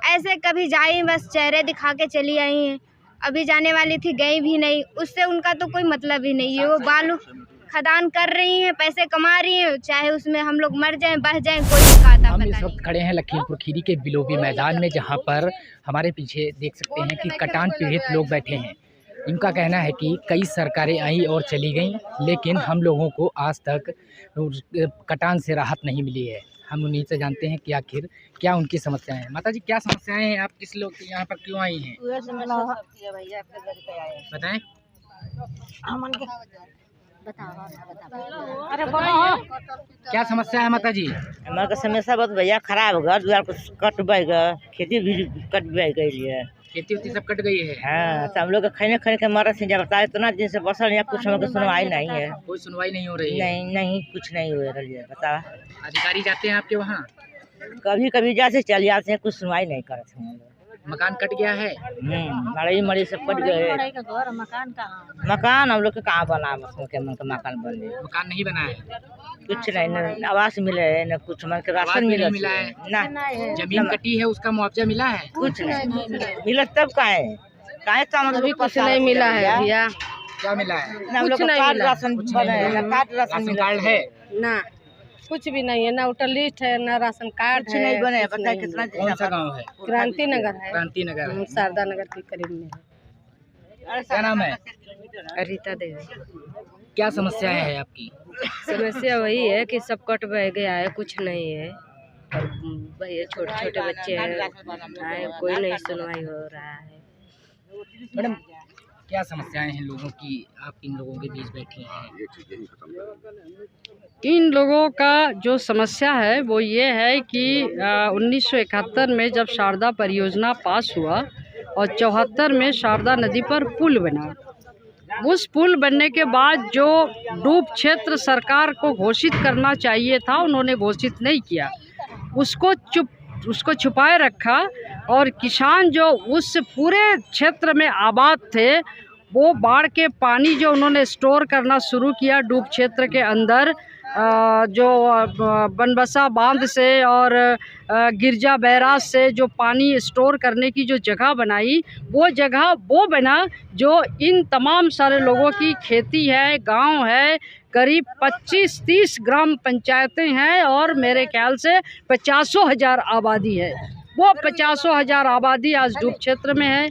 ऐसे कभी जाई बस चेहरे दिखा के चली आई हैं। अभी जाने वाली थी, गई भी नहीं, उससे उनका तो कोई मतलब ही नहीं है। वो बालू खदान कर रही हैं, पैसे कमा रही हैं, चाहे उसमें हम लोग मर जाएं बह जाएं, कोई आता हम पता इस वक्त खड़े हैं लखीमपुर खीरी के बिलोबी मैदान में, जहां पर हमारे पीछे देख सकते हैं कि कटान पीड़ित लोग बैठे हैं। इनका कहना है कि कई सरकारें आई और चली गईं, लेकिन हम लोगों को आज तक कटान से राहत नहीं मिली है। हम उन्हीं से जानते हैं कि आखिर क्या उनकी समस्याएं हैं। माता जी, क्या समस्याएं हैं? आप किस लोग यहाँ पर क्यों आई हैं? बताएं। अरे क्या समस्या है माता जी? हमारे समस्या बहुत भैया खराब, घर द्वार कुछ कट बह गए, खेती भी कट बह गई है। खेती उती सब कट गई है। हाँ, तो हम लोग खाने खाने के मरद से जब बताए इतना दिन से बसल यहाँ कुछ हम सुनवाई नहीं है। कोई सुनवाई नहीं हो रही है? नहीं कुछ नहीं हो रही है। बता, अधिकारी जाते हैं आपके वहाँ? कभी कभी जैसे चल जाते हैं, कुछ सुनवाई नहीं करते हैं। मकान कट गया है? मरी सब कट गए। मकान हम लोग के कहाँ बना, मकान बन गए। मकान नहीं बना है? कुछ नहीं, न आवास मिले है, न कुछ मन के राशन मिला है ना। जमीन कटी है, उसका मुआवजा मिला है? कुछ नहीं मिला, तब काहे तो कुछ नहीं मिला है भैया। क्या मिला है? कुछ नहीं मिला। राशन कार्ड है ना, कुछ भी नहीं है, ना वोटर लिस्ट है, ना राशन कार्ड कुछ नहीं बने। पता है कितना? कौन सा गांव है? क्रांति नगर है। क्रांति नगर है। शारदा नगर के करीब में है। क्या नाम है? रीता देवी। क्या समस्या है आपकी? समस्या वही है कि सब कट बह गया है, कुछ नहीं है। और भैया छोटे छोटे बच्चे हैं, कोई नहीं सुनवाई हो रहा है। मैडम, क्या समस्याएं हैं लोगों की? आप इन लोगों के बीच बैठी हैं। इन लोगों का जो समस्या है वो ये है कि 1971 में जब शारदा परियोजना पास हुआ और 74 में शारदा नदी पर पुल बना। उस पुल बनने के बाद जो डूब क्षेत्र सरकार को घोषित करना चाहिए था, उन्होंने घोषित नहीं किया, उसको छुपाए रखा। और किसान जो उस पूरे क्षेत्र में आबाद थे, वो बाढ़ के पानी जो उन्होंने स्टोर करना शुरू किया डूब क्षेत्र के अंदर, जो बनबसा बांध से और गिरजा बैराज से जो पानी स्टोर करने की जो जगह बनाई, वो जगह वो बना जो इन तमाम सारे लोगों की खेती है, गांव है, करीब 25-30 ग्राम पंचायतें हैं और मेरे ख्याल से 50,000 आबादी है। वो 50,000 आबादी आज डूब क्षेत्र में है।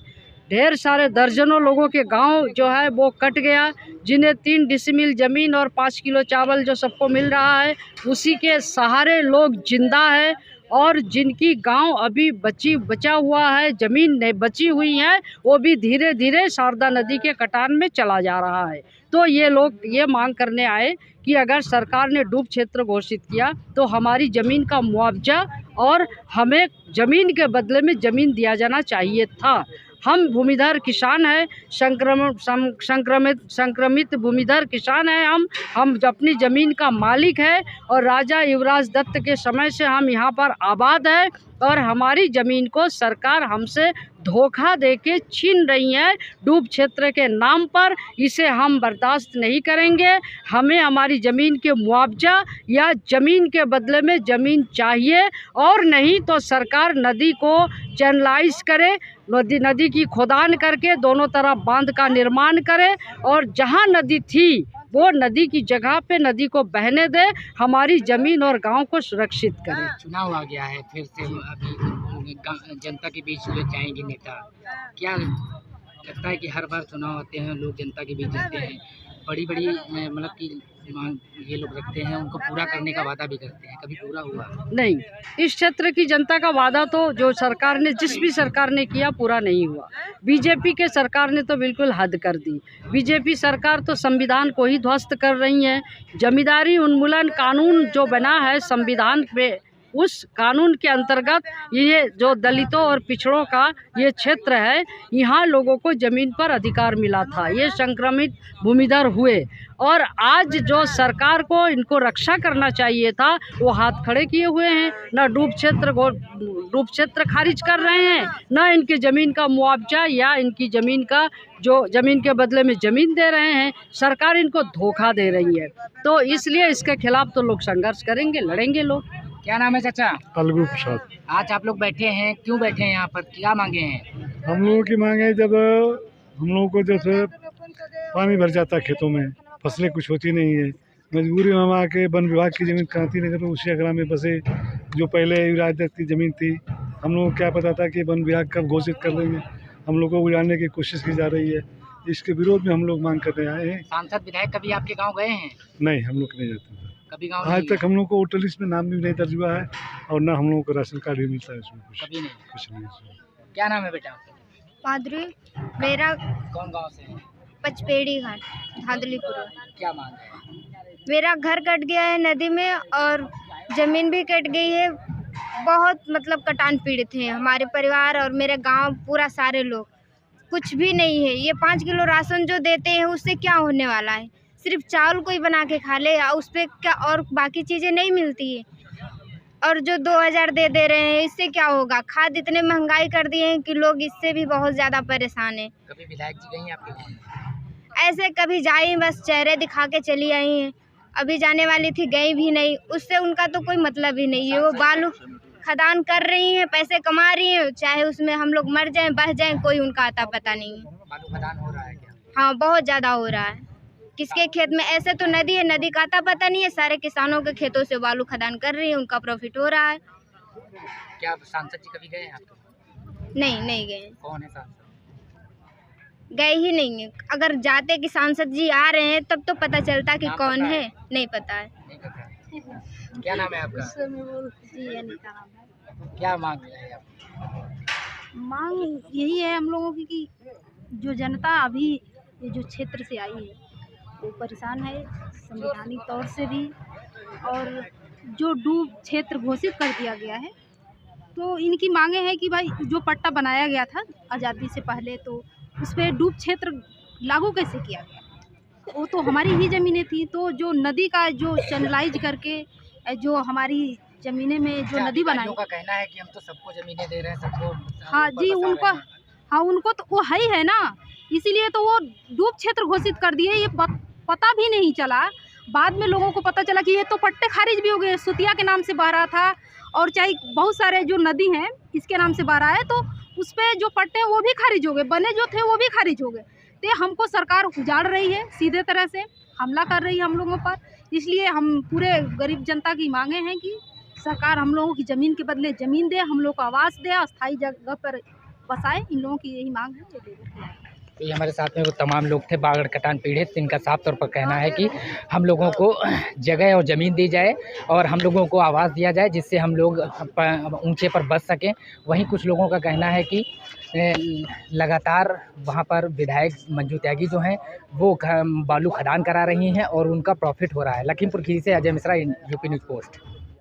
ढेर सारे दर्जनों लोगों के गांव जो है वो कट गया, जिन्हें 3 डिसमिल ज़मीन और 5 किलो चावल जो सबको मिल रहा है, उसी के सहारे लोग जिंदा है। और जिनकी गांव अभी बचा हुआ है, ज़मीन नहीं बची हुई है, वो भी धीरे धीरे शारदा नदी के कटान में चला जा रहा है। तो ये लोग ये मांग करने आए कि अगर सरकार ने डूब क्षेत्र घोषित किया तो हमारी ज़मीन का मुआवजा और हमें ज़मीन के बदले में ज़मीन दिया जाना चाहिए था। हम भूमिधर किसान हैं, संक्रमित भूमिधर किसान हैं। हम अपनी ज़मीन का मालिक है और राजा युवराज दत्त के समय से हम यहाँ पर आबाद हैं और हमारी ज़मीन को सरकार हमसे धोखा देके छीन रही है डूब क्षेत्र के नाम पर। इसे हम बर्दाश्त नहीं करेंगे। हमें हमारी ज़मीन के मुआवजा या ज़मीन के बदले में ज़मीन चाहिए, और नहीं तो सरकार नदी को चैनलाइज करे, नदी की खोदान करके दोनों तरफ बांध का निर्माण करे और जहां नदी थी वो नदी की जगह पे नदी को बहने दे, हमारी ज़मीन और गांव को सुरक्षित करे। चुनाव आ गया है, फिर से अभी जनता के बीच जाएंगे नेता। क्या लगता है कि हर बार चुनाव आते हैं, लोग जनता के बीच जाते हैं, बड़ी मतलब कि मांग ये लोग रखते हैं, उनको पूरा करने का वादा भी करते हैं, कभी पूरा हुआ नहीं? इस क्षेत्र की जनता का वादा तो जो सरकार ने, जिस भी सरकार ने किया, पूरा नहीं हुआ। बीजेपी के सरकार ने तो बिल्कुल हद कर दी। बीजेपी सरकार तो संविधान को ही ध्वस्त कर रही है। जमींदारी उन्मूलन कानून जो बना है संविधान पे, उस कानून के अंतर्गत ये जो दलितों और पिछड़ों का ये क्षेत्र है, यहाँ लोगों को ज़मीन पर अधिकार मिला था। ये संक्रमित भूमिधर हुए और आज जो सरकार को इनको रक्षा करना चाहिए था, वो हाथ खड़े किए हुए हैं। ना डूब क्षेत्र खारिज कर रहे हैं, ना इनके ज़मीन का मुआवजा या इनकी ज़मीन का जो ज़मीन के बदले में ज़मीन दे रहे हैं। सरकार इनको धोखा दे रही है, तो इसलिए इसके खिलाफ तो लोग संघर्ष करेंगे, लड़ेंगे लोग। क्या नाम है चाचा? अलगू प्रसाद। आज आप लोग बैठे हैं, क्यों बैठे हैं यहाँ पर, क्या मांगे हैं? हम लोगों की मांग है, जब हम लोगों को जैसे पानी भर जाता है खेतों में, फसलें कुछ होती नहीं है, मजबूरी में हम आके वन विभाग की ज़मीन क्रांति नगर में उसी अगला में बसे, जो पहले युवराज दत्त की ज़मीन थी। हम लोगों को क्या पता था कि वन विभाग कब घोषित कर देंगे। हम लोगों को उजाड़ने की कोशिश की जा रही है, इसके विरोध में हम लोग मांग करने आए हैं। सांसद विधायक कभी आपके गाँव गए हैं? नहीं, हम लोग नहीं जाते हैं। कभी गाँव आज नहीं तक हम लोग को वोटर लिस्ट में नाम भी नहीं दर्ज हुआ है, और ना हम लोगों को राशन कार्ड भी मिलता है उसमें कभी नहीं। कुछ नहीं। क्या नाम है बेटा? माधुरी। मेरा कौन गाँव से है? पचपेड़ी घाट, धांधलीपुर। क्या मांग है? मेरा घर कट गया है नदी में और ज़मीन भी कट गई है। बहुत मतलब कटान पीड़ित हैं हमारे परिवार और मेरे गांव, पूरा सारे लोग। कुछ भी नहीं है। ये 5 किलो राशन जो देते हैं उससे क्या होने वाला है? सिर्फ चावल कोई बना के खा ले, उस पर क्या और बाकी चीज़ें नहीं मिलती है। और जो 2000 दे रहे हैं, इससे क्या होगा? खाद इतने महंगाई कर दिए हैं कि लोग इससे भी बहुत ज़्यादा परेशान हैं। कभी विधायक जी गई हैं आपके गाँव में? ऐसे कभी जाई, बस चेहरे दिखा के चली आई हैं। अभी जाने वाली थी, गई भी नहीं। उससे उनका तो कोई मतलब ही नहीं है। वो बालू खदान कर रही हैं, पैसे कमा रही हैं, चाहे उसमें हम लोग मर जाएं, बह जाएं, कोई उनका आता पता नहीं है। बालू खदान हो रहा है क्या? हाँ, बहुत ज़्यादा हो रहा है। किसके खेत में? ऐसे तो नदी है, नदी का आता पता नहीं है। सारे किसानों के खेतों से बालू खदान कर रही है, उनका प्रॉफिट हो रहा है। क्या सांसद जी कभी गए हैं आपके? नहीं, नहीं गए। कौन है सांसद? गए ही नहीं है। अगर जाते कि सांसद जी आ रहे हैं तब तो पता चलता कि कौन है। नहीं पता है। नहीं पता है। क्या नाम है आपका? क्या मांग है आप? मांग यही है हम लोगों की कि जो जनता अभी ये जो क्षेत्र से आई है वो परेशान है, संवैधानिक तौर से भी, और जो डूब क्षेत्र घोषित कर दिया गया है, तो इनकी मांगे हैं कि भाई जो पट्टा बनाया गया था आज़ादी से पहले, तो उस पर डूब क्षेत्र लागू कैसे किया गया? वो तो हमारी ही ज़मीनें थी। तो जो नदी का जो चैनलाइज करके जो हमारी ज़मीनें में जो नदी बनाई, का कहना है कि हम तो सबको जमीनें दे रहे हैं, सबको। हाँ जी, उनको, हाँ उनको तो वो है ना, इसीलिए तो वो डूब क्षेत्र घोषित कर दिए। ये पता भी नहीं चला, बाद में लोगों को पता चला कि ये तो पट्टे खारिज भी हो गए। सुतिया के नाम से बह रहा था, और चाहे बहुत सारे जो नदी हैं इसके नाम से बह रहा है, तो उस पर जो पट्टे हैं वो भी खारिज हो गए, बने जो थे वो भी खारिज हो गए। तो हमको सरकार उजाड़ रही है, सीधे तरह से हमला कर रही है हम लोगों पर। इसलिए हम पूरे गरीब जनता की मांगे हैं कि सरकार हम लोगों की ज़मीन के बदले ज़मीन दे, हम लोग को आवास दे, अस्थायी जगह पर बसाए। इन लोगों की यही मांग है। तो ये हमारे साथ में वो तमाम लोग थे बाढ़ कटान पीड़ित। इनका साफ तौर पर कहना है कि हम लोगों को जगह और ज़मीन दी जाए और हम लोगों को आवाज़ दिया जाए, जिससे हम लोग ऊंचे पर बच सकें। वहीं कुछ लोगों का कहना है कि लगातार वहां पर विधायक मंजू त्यागी जो हैं वो बालू खदान करा रही हैं और उनका प्रॉफिट हो रहा है। लखीमपुर खीरी से Ajay Mishra, UP news post.